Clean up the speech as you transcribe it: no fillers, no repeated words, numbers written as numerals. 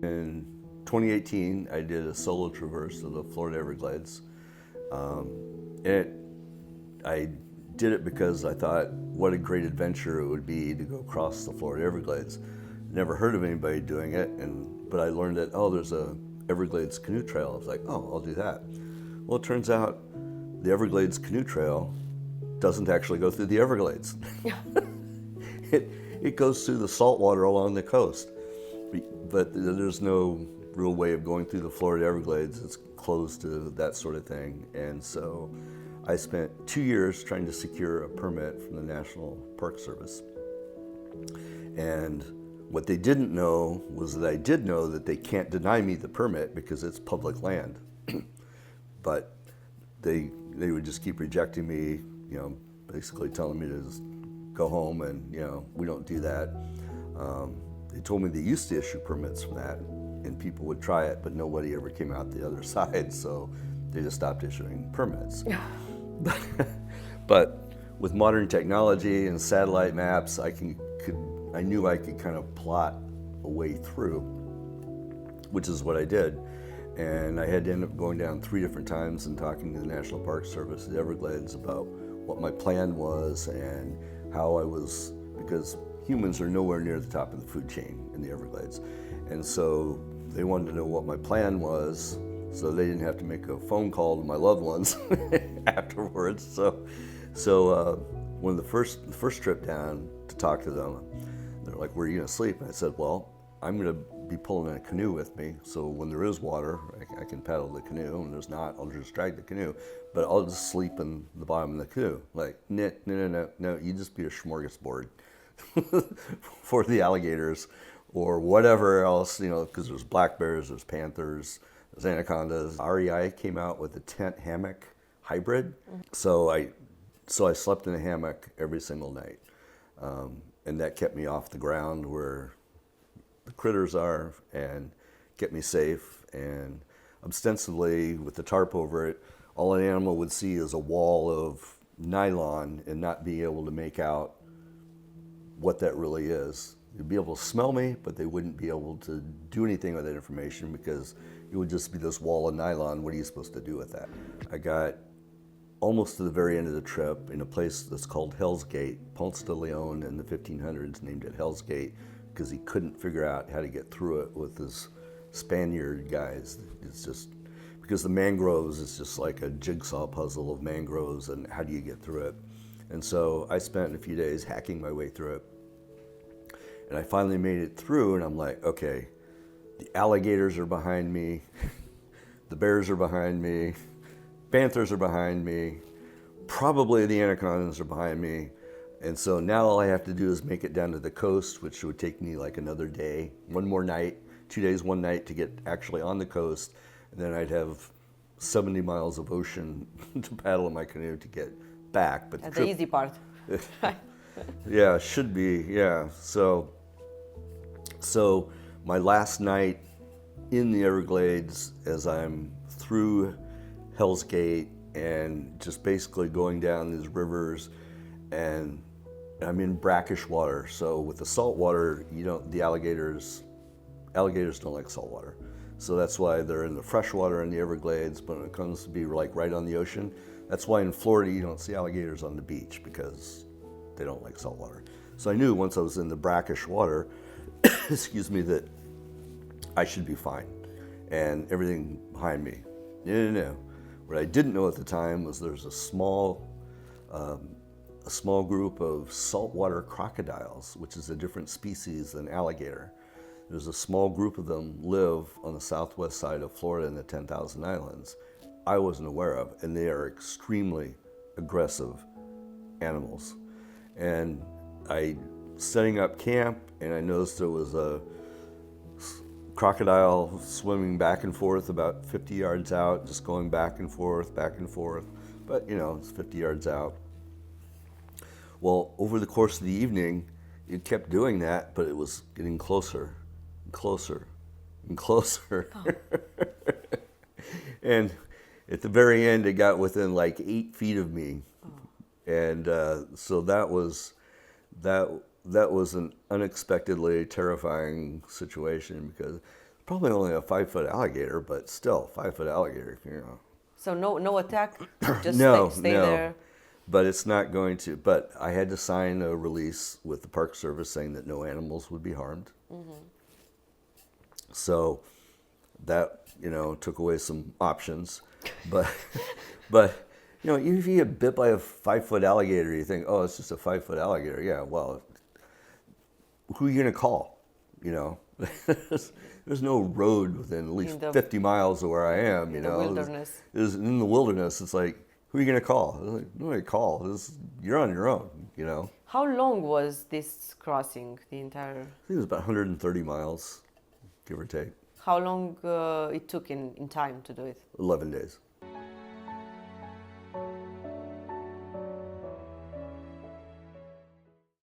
In 2018, I did a solo traverse of the Florida Everglades. I did it because I thought what a great adventure it would be to go across the Florida Everglades. Never heard of anybody doing it, but I learned that, oh, there's a Everglades canoe trail. I was like, oh, I'll do that. Well, it turns out the Everglades canoe trail doesn't actually go through the Everglades. It goes through the salt water along the coast. But there's no real way of going through the Florida Everglades. It's closed to that sort of thing. And so I spent 2 years trying to secure a permit from the National Park Service. And what they didn't know was that I did know that they can't deny me the permit because it's public land. But they would just keep rejecting me, basically telling me to just go home and, we don't do that. They told me they used to issue permits from that and people would try it, but nobody ever came out the other side, so they just stopped issuing permits. But with modern technology and satellite maps, I knew I could kind of plot a way through, which is what I did. And I had to end up going down 3 different times and talking to the National Park Service, the Everglades, about what my plan was and how I was, because humans are nowhere near the top of the food chain in the Everglades. And so they wanted to know what my plan was so they didn't have to make a phone call to my loved ones afterwards. So when the first trip down to talk to them, they're like, where are you gonna sleep? And I said, well, I'm gonna be pulling a canoe with me, so when there is water, I can paddle the canoe, and there's not, I'll just drag the canoe, but I'll just sleep in the bottom of the canoe. Like, no, you just be a smorgasbord for the alligators or whatever else, because there's black bears, there's panthers, there's anacondas. REI came out with a tent hammock hybrid, so I slept in a hammock every single night, and that kept me off the ground where the critters are and kept me safe. And ostensibly, with the tarp over it, all an animal would see is a wall of nylon and not be able to make out what that really is. They'd be able to smell me, but they wouldn't be able to do anything with that information because it would just be this wall of nylon. What are you supposed to do with that? I got almost to the very end of the trip in a place that's called Hell's Gate. Ponce de Leon in the 1500s named it Hell's Gate because he couldn't figure out how to get through it with his Spaniard guys. It's just because the mangroves is just like a jigsaw puzzle of mangroves, and how do you get through it? And so I spent a few days hacking my way through it. And I finally made it through, and I'm like, okay, the alligators are behind me, the bears are behind me, panthers are behind me, probably the anacondas are behind me. And so now all I have to do is make it down to the coast, which would take me like another day, one more night, 2 days, 1 night to get actually on the coast. And then I'd have 70 miles of ocean to paddle in my canoe to get back. But that's the easy part. Yeah, should be, yeah. So my last night in the Everglades, as I'm through Hell's Gate and just basically going down these rivers, and I'm in brackish water. So with the salt water, the alligators don't like salt water. So that's why they're in the fresh water in the Everglades, but when it comes to be like right on the ocean, that's why in Florida you don't see alligators on the beach, because they don't like salt water. So I knew once I was in the brackish water, excuse me, that I should be fine. And everything behind me, no. What I didn't know at the time was there's a small group of saltwater crocodiles, which is a different species than alligator. There's a small group of them live on the southwest side of Florida in the 10,000 Islands. I wasn't aware of, and they are extremely aggressive animals. And I setting up camp, and I noticed there was a crocodile swimming back and forth about 50 yards out, just going back and forth, but it's 50 yards out. Well, over the course of the evening, it kept doing that, but it was getting closer and closer and closer. Oh. And at the very end, it got within like 8 feet of me. Oh. And so that was an unexpectedly terrifying situation, because Probably only a 5-foot alligator, but still 5-foot alligator. You know. So no attack, just No, stay no. there. But it's not going to. But I had to sign a release with the Park Service saying that no animals would be harmed. So that, you know, took away some options. But but you know, even if you get bit by a 5-foot alligator, you think, oh, it's just a 5-foot alligator. Yeah, well, who are you going to call? You know, there's no road within at least 50 miles of where I am. You know, wilderness. It's in the wilderness. It's like, who are you going to call? Like, nobody call. You're on your own. You know. How long was this crossing? The entire. I think it was about 130 miles, give or take. How long it took in time to do it? 11 days.